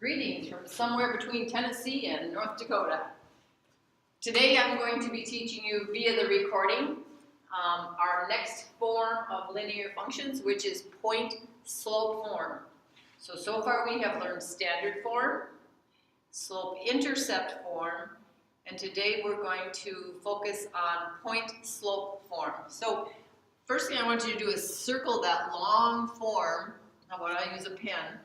Greetings from somewhere between Tennessee and North Dakota. Today I'm going to be teaching you via the recording our next form of linear functions, which is point-slope form. So far we have learned standard form, slope-intercept form, and today we're going to focus on point-slope form. So first thing I want you to do is circle that long form. How about I use a pen?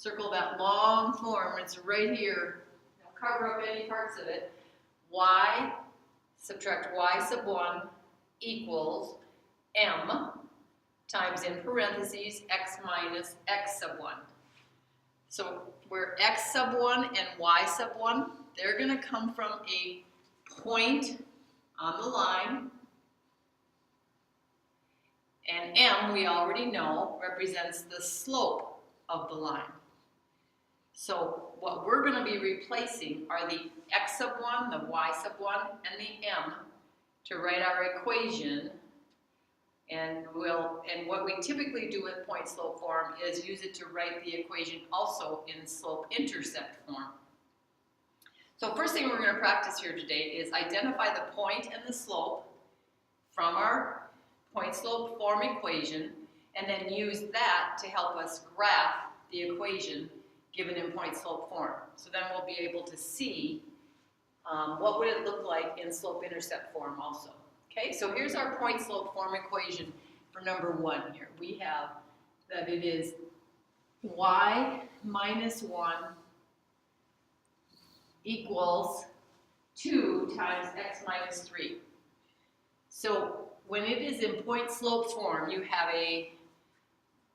Circle that long form, it's right here. Don't cover up any parts of it. Y, subtract y sub 1 equals m times, in parentheses, x minus x sub 1. So where x sub 1 and y sub 1, they're going to come from a point on the line. And m, we already know, represents the slope of the line. So what we're going to be replacing are the x sub 1, the y sub 1, and the m to write our equation. And what we typically do with point-slope form is use it to write the equation also in slope-intercept form. So first thing we're going to practice here today is identify the point and the slope from our point-slope form equation, and then use that to help us graph the equation given in point-slope form. So then we'll be able to see what would it look like in slope-intercept form also. Okay, so here's our point-slope form equation for number 1 here. We have that it is y minus 1 equals 2 times x minus 3. So when it is in point-slope form, you have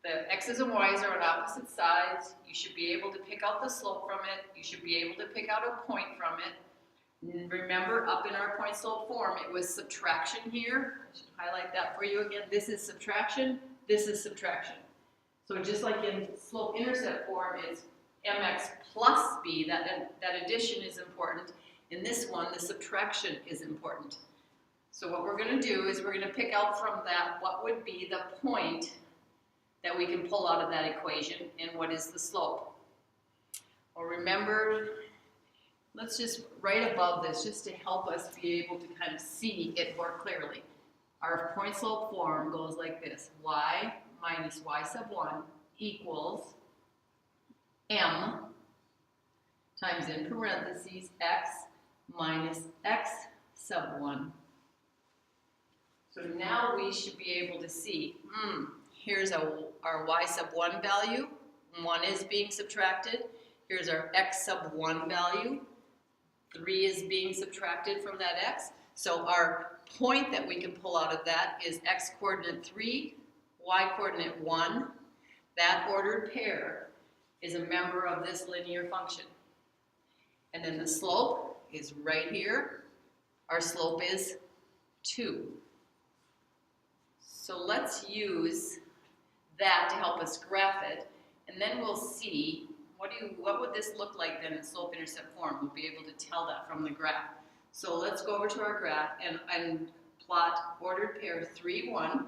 the x's and y's are on opposite sides. You should be able to pick out the slope from it. You should be able to pick out a point from it. And remember, up in our point-slope form, it was subtraction here. I should highlight that for you again. This is subtraction. This is subtraction. So just like in slope-intercept form, it's mx plus b. That addition is important. In this one, the subtraction is important. So what we're going to do is we're going to pick out from that what would be the point that we can pull out of that equation, and what is the slope. Well, remember, let's just right above this, just to help us be able to kind of see it more clearly. Our point-slope form goes like this: y minus y sub 1 equals m times, in parentheses, x minus x sub 1. So now we should be able to see, here's our y sub 1 value. 1 is being subtracted. Here's our x sub 1 value. 3 is being subtracted from that x. So our point that we can pull out of that is x coordinate 3, y coordinate 1. That ordered pair is a member of this linear function. And then the slope is right here. Our slope is 2. So let's use that to help us graph it, and then we'll see what would this look like then in slope-intercept form. We'll be able to tell that from the graph. So let's go over to our graph and plot ordered pair 3, 1.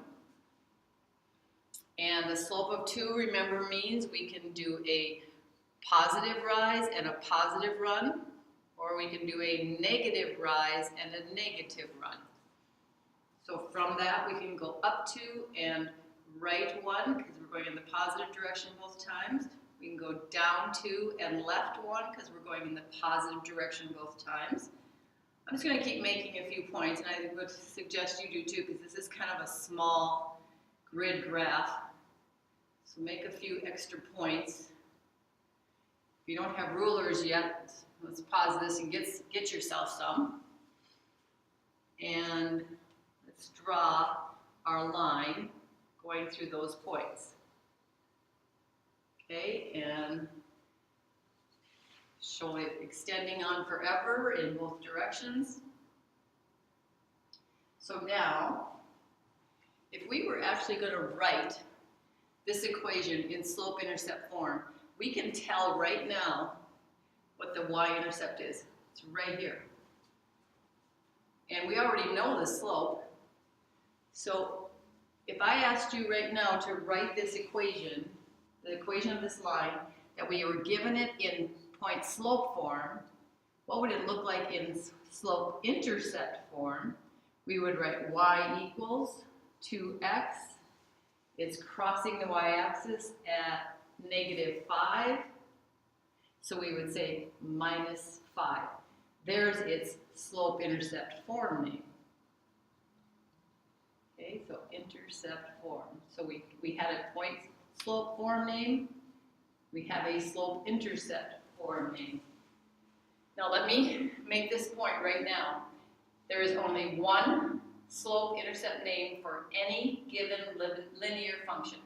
And the slope of 2, remember, means we can do a positive rise and a positive run, or we can do a negative rise and a negative run. So from that we can go up 2 and right 1, because we're going in the positive direction both times. We can go down 2 and left 1, because we're going in the positive direction both times. I'm just going to keep making a few points, and I would suggest you do too, because this is kind of a small grid graph. So make a few extra points. If you don't have rulers yet, let's pause this and get yourself some. And let's draw our line going through those points. Okay, and show it extending on forever in both directions. So now, if we were actually going to write this equation in slope-intercept form, we can tell right now what the y-intercept is. It's right here. And we already know the slope. So if I asked you right now to write this equation, the equation of this line, that we were given it in point-slope form, what would it look like in slope-intercept form? We would write y equals 2x. It's crossing the y-axis at -5. So we would say -5. There's its slope-intercept form name. Okay, so intercept form. So we had a point-slope form name. We have a slope-intercept form name. Now let me make this point right now. There is only one slope-intercept name for any given linear function.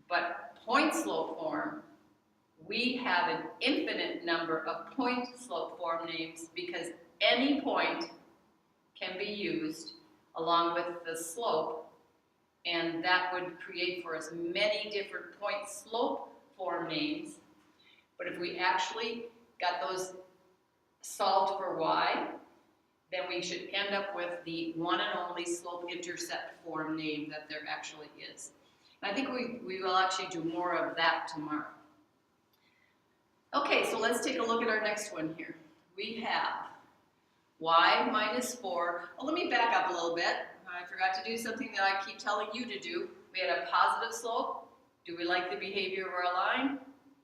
But point-slope form, we have an infinite number of point-slope form names because any point can be used along with the slope, and that would create for us many different point-slope form names. But if we actually got those solved for y, then we should end up with the one and only slope-intercept form name that there actually is. And I think we will actually do more of that tomorrow. Okay, so let's take a look at our next one here. We have y minus 4. Oh, let me back up a little bit. I forgot to do something that I keep telling you to do. We had a positive slope. Do we like the behavior of our line?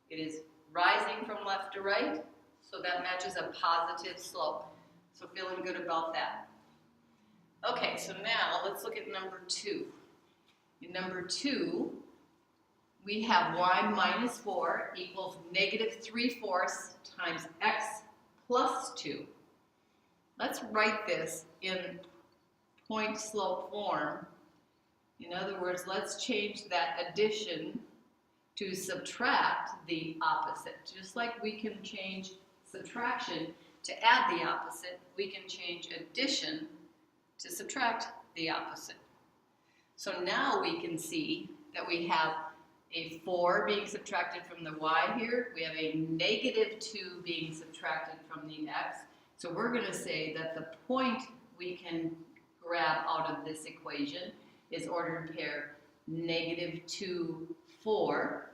It is rising from left to right, so that matches a positive slope. So feeling good about that. Okay, so now let's look at number 2. In number 2, we have y minus 4 equals -3/4 times x plus 2. Let's write this in point-slope form. In other words, let's change that addition to subtract the opposite. Just like we can change subtraction to add the opposite, we can change addition to subtract the opposite. So now we can see that we have a 4 being subtracted from the y here. We have a -2 being subtracted from the x. So we're going to say that the point we can grab out of this equation is ordered pair -2, 4.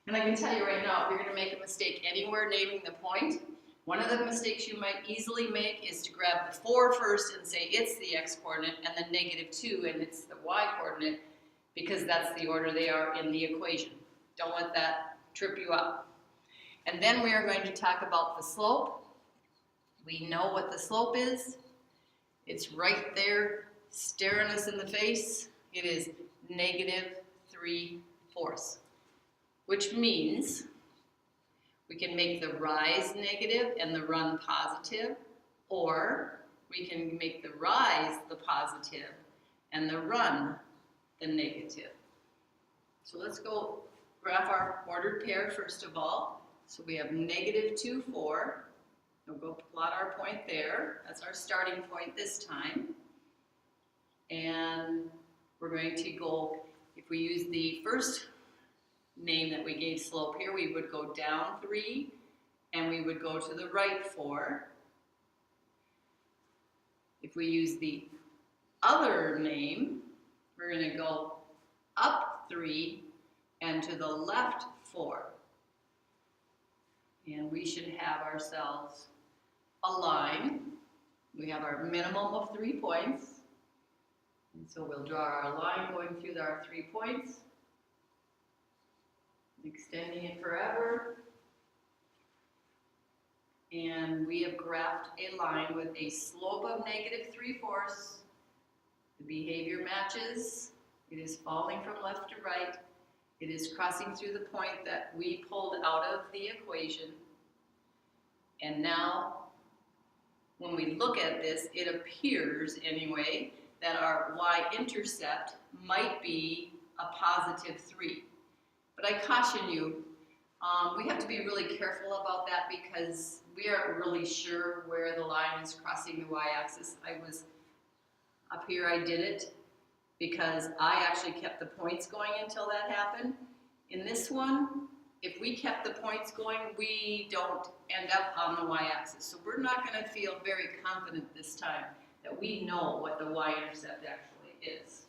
And I can tell you right now, if you're going to make a mistake anywhere naming the point, one of the mistakes you might easily make is to grab the 4 first and say it's the x-coordinate, and then -2 and it's the y-coordinate, because that's the order they are in the equation. Don't let that trip you up. And then we are going to talk about the slope. We know what the slope is. It's right there staring us in the face. It is -3/4, which means we can make the rise negative and the run positive, or we can make the rise the positive and the run the negative. So let's go graph our ordered pair first of all. So we have -2, 4. We'll go plot our point there. That's our starting point this time. And we're going to go, if we use the first name that we gave slope here, we would go down 3 and we would go to the right 4. If we use the other name, we're going to go up 3 and to the left 4. And we should have ourselves a line. We have our minimum of 3 points. And so we'll draw our line going through our 3 points, extending it forever. And we have graphed a line with a slope of -3/4. The behavior matches. It is falling from left to right. It is crossing through the point that we pulled out of the equation. And now, when we look at this, it appears, anyway, that our y-intercept might be a +3. But I caution you, we have to be really careful about that because we aren't really sure where the line is crossing the y-axis. I was up here, I did it because I actually kept the points going until that happened. In this one, if we kept the points going, we don't end up on the y-axis. So we're not going to feel very confident this time that we know what the y-intercept actually is.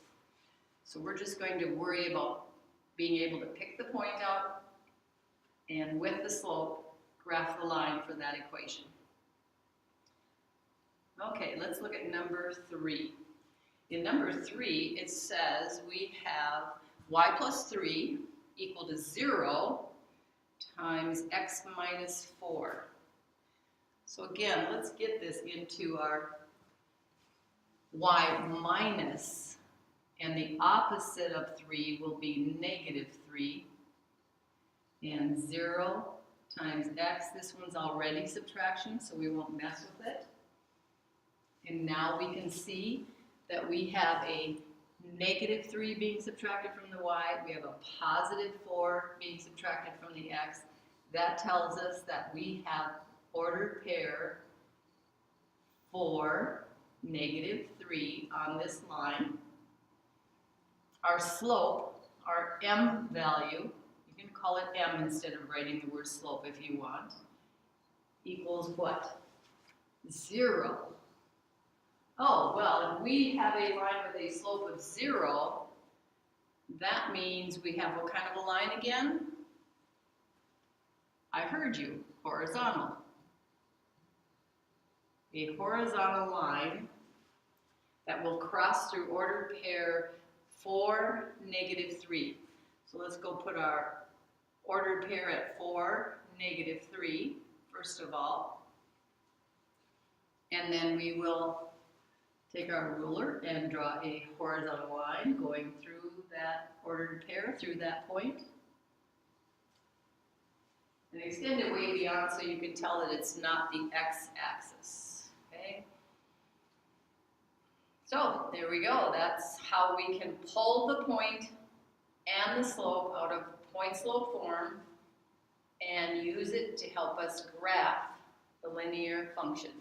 So we're just going to worry about being able to pick the point out and with the slope, graph the line for that equation. Okay, let's look at number 3. In number 3, it says we have y plus 3 equal to 0 times x minus 4. So again, let's get this into our y minus, and the opposite of 3 will be negative 3, and 0 times x. This one's already subtraction, so we won't mess with it. And now we can see that we have a negative 3 being subtracted from the y. We have a positive 4 being subtracted from the x. That tells us that we have ordered pair 4, negative 3 on this line. Our slope, our m value, you can call it m instead of writing the word slope if you want, equals what? 0. Oh, well, if we have a line with a slope of 0, that means we have what kind of a line again? I heard you, horizontal. A horizontal line that will cross through ordered pair 4, negative 3. So let's go put our ordered pair at 4, negative 3, first of all. And then we will take our ruler and draw a horizontal line going through that ordered pair, through that point. And extend it way beyond so you can tell that it's not the x-axis, okay? So, there we go. That's how we can pull the point and the slope out of point-slope form and use it to help us graph the linear function.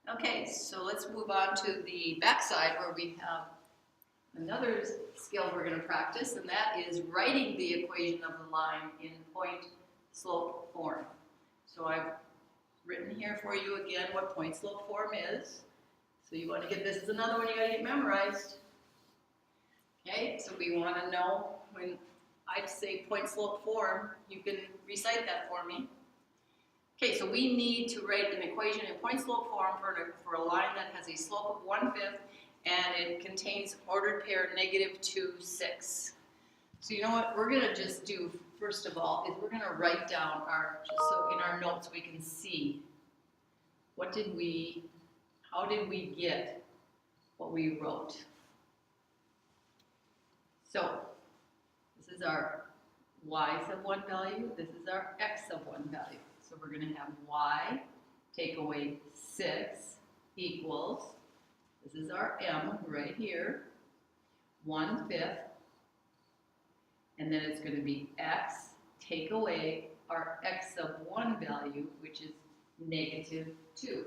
Okay, so let's move on to the backside where we have another skill we're going to practice, and that is writing the equation of the line in point-slope form. So I've written here for you again what point-slope form is. So you want to get this is another one you got to get memorized. Okay, so we want to know when I say point-slope form, you can recite that for me. Okay, so we need to write an equation in point-slope form for a line that has a slope of 1/5 and it contains ordered pair negative 2, 6. So you know what we're going to just do first of all is we're going to write down just so in our notes we can see how did we get what we wrote. So this is our y sub 1 value, this is our x sub 1 value. So we're going to have y take away 6 equals, this is our m right here, 1/5, and then it's going to be x take away our x sub 1 value, which is negative 2.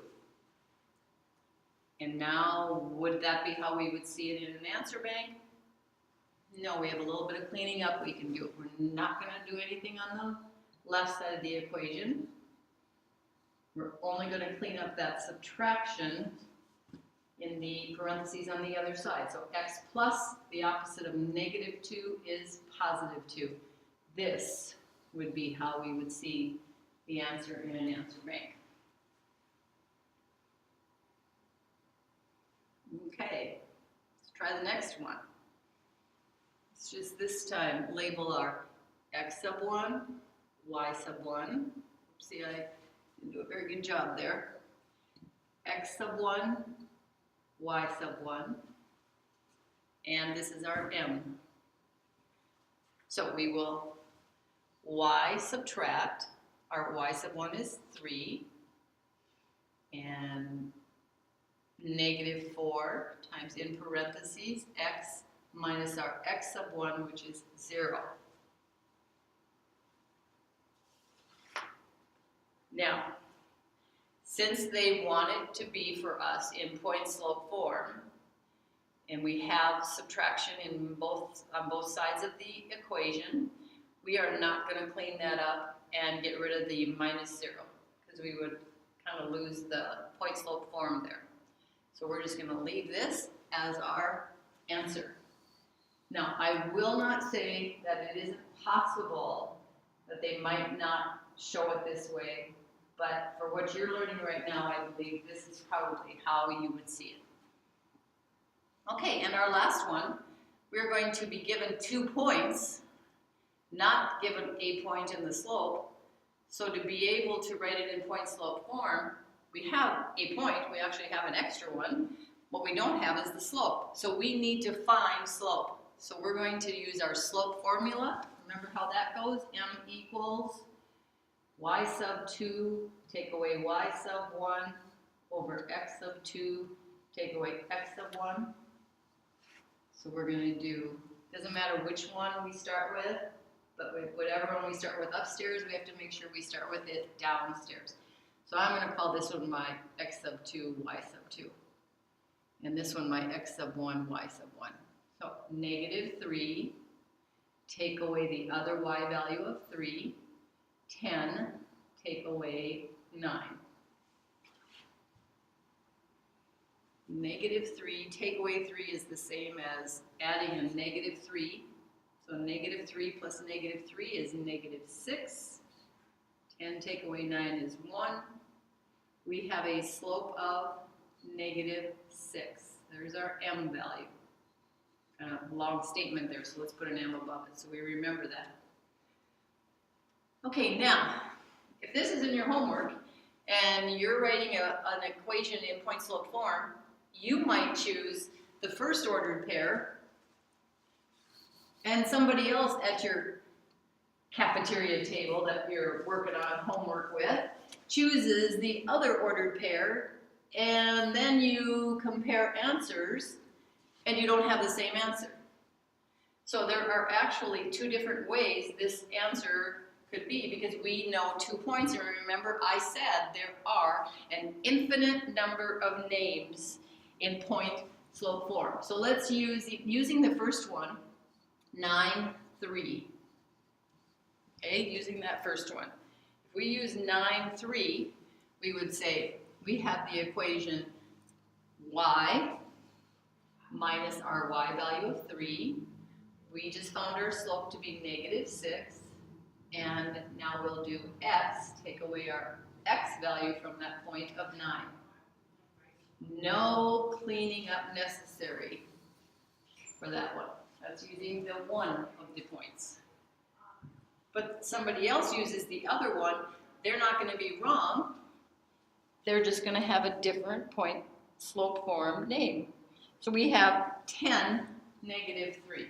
And now, would that be how we would see it in an answer bank? No, we have a little bit of cleaning up we can do. We're not going to do anything on the left side of the equation. We're only going to clean up that subtraction in the parentheses on the other side. So x plus the opposite of negative 2 is positive 2. This would be how we would see the answer in an answer bank. Okay, let's try the next one. Let's just this time label our x sub 1, y sub 1. See, I didn't do a very good job there. X sub 1, y sub 1, and this is our m. So we will y subtract, our y sub 1 is 3, and negative 4 times in parentheses x minus our x sub 1, which is 0. Now, since they want it to be for us in point-slope form, and we have subtraction on both sides of the equation, we are not going to clean that up and get rid of the minus 0, because we would kind of lose the point-slope form there. So we're just going to leave this as our answer. Now, I will not say that it isn't possible that they might not show it this way, but for what you're learning right now, I believe this is probably how you would see it. Okay, and our last one, we're going to be given 2 points, not given a point in the slope. So to be able to write it in point slope form, we have a point, we actually have an extra one. What we don't have is the slope. So we need to find slope. So we're going to use our slope formula. Remember how that goes? M equals y sub 2 take away y sub 1 over x sub 2 take away x sub 1. So we're going to do, doesn't matter which one we start with, but with whatever one we start with upstairs, we have to make sure we start with it downstairs. So I'm going to call this one my x sub 2, y sub 2. And this one my x sub 1, y sub 1. So negative 3, take away the other y value of 3, 10, take away 9. Negative 3, take away 3 is the same as adding a negative 3. So negative 3 plus negative 3 is negative 6. 10 take away 9 is 1. We have a slope of negative 6. There's our m value. Kind of long statement there, so let's put an m above it so we remember that. Okay, now, if this is in your homework and you're writing an equation in point slope form, you might choose the first ordered pair, and somebody else at your cafeteria table that you're working on homework with chooses the other ordered pair, and then you compare answers and you don't have the same answer. So there are actually 2 different ways this answer could be, because we know 2 points, and remember I said there are an infinite number of names in point slope form. So let's use, using the first one, 9, 3. Okay, using that first one. If we use 9, 3, we would say we have the equation y minus our y value of 3. We just found our slope to be negative 6. And now we'll do x, take away our x value from that point of 9. No cleaning up necessary for that one. That's using the one of the points. But somebody else uses the other one, they're not going to be wrong. They're just going to have a different point slope form name. So we have 10, negative 3.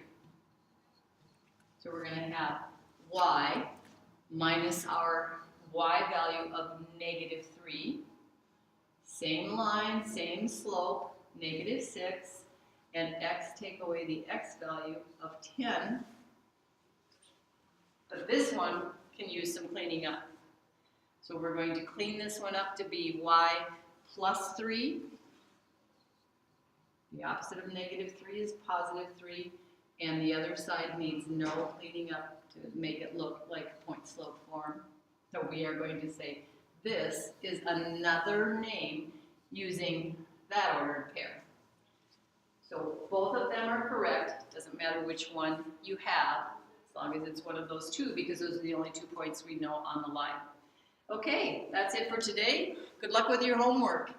So we're going to have y minus our y value of negative 3. Same line, same slope, negative 6. And x, take away the x value of 10. But this one can use some cleaning up. So we're going to clean this one up to be y plus 3. The opposite of negative 3 is positive 3. And the other side needs no cleaning up to make it look like point slope form. So we are going to say this is another name using that ordered pair. So both of them are correct. Doesn't matter which one you have, as long as it's one of those 2, because those are the only 2 points we know on the line. Okay, that's it for today. Good luck with your homework.